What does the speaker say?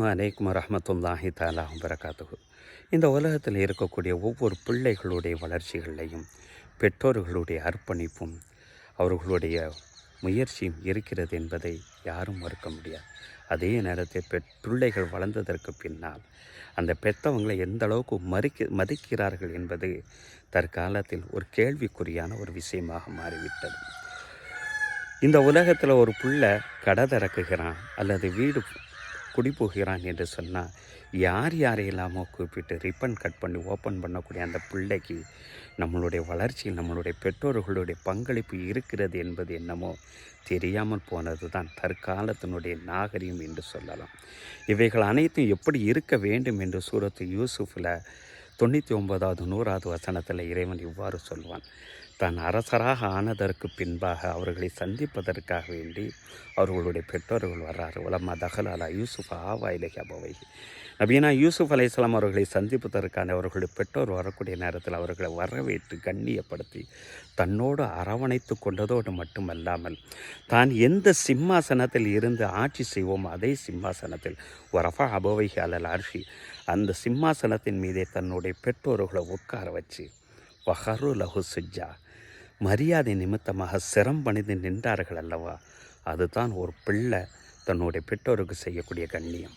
அலைக்கும் வரஹ்மத்துல்லாஹி தஆலா வபரகாத்துஹு. இந்த உலகத்தில் இருக்கக்கூடிய ஒவ்வொரு பிள்ளைகளுடைய வளர்ச்சிகளையும் பெற்றோர்களுடைய அர்ப்பணிப்பும் அவர்களுடைய முயற்சியும் இருக்கிறது என்பதை யாரும் மறுக்க முடியாது. அதே நேரத்தில் பிள்ளைகள் வளர்ந்ததற்கு பின்னால் அந்த பெற்றவங்களை எந்த அளவுக்கு மதிக்கிறார்கள் என்பது தற்காலத்தில் ஒரு கேள்விக்குறியான ஒரு விஷயமாக மாறிவிட்டது. இந்த உலகத்தில் ஒரு பிள்ளை கடை திறக்குகிறான் அல்லது வீடு குடிபோகிறான் என்று சொன்னால் யார் யாரையெல்லாமோ கூப்பிட்டு ரிப்பன் கட் பண்ணி ஓப்பன் பண்ணக்கூடிய அந்த பிள்ளைக்கு நம்மளுடைய வளர்ச்சியில் நம்மளுடைய பெற்றோர்களுடைய பங்களிப்பு இருக்கிறது என்பது என்னமோ தெரியாமல் போனது தான் தற்காலத்தினுடைய நாகரிகம் என்று சொல்லலாம். இவைகள் அனைத்தும் எப்படி இருக்க வேண்டும் என்று சூரத்து யூசுஃபில் 99வது 100வது வசனத்தில் இறைவன் இவ்வாறு சொல்வான். தான் அரசராக ஆனதற்கு பின்பாக அவர்களை சந்திப்பதற்காக வேண்டி அவர்களுடைய பெற்றோர்கள் வர்றார். உலமா தகல் அலா யூசுஃப் ஆவா இலகி அபவை. நபீனா யூசுஃப் அலைஹிஸ்ஸலாம் அவர்களை சந்திப்பதற்கான அவர்களுடைய பெற்றோர் வரக்கூடிய நேரத்தில் அவர்களை வரவேற்று கண்ணியப்படுத்தி தன்னோடு அரவணைத்து கொண்டதோடு மட்டுமல்லாமல் தான் எந்த சிம்மாசனத்தில் இருந்து ஆட்சி செய்வோம் அதே சிம்மாசனத்தில் வரஃபா அபவைஹி அலல் அர்ஷி அந்த சிம்மாசனத்தின் மீதே தன்னுடைய பெற்றோர்களை உட்கார வச்சு வஹரு லஹு சுஜ்ஜா மரியாதை நிமித்தமாக சிரம் பணிந்து நின்றார்கள் அல்லவா, அதுதான் ஒரு பிள்ளை தன்னுடைய பெற்றோருக்கு செய்யக்கூடிய கண்ணியம்.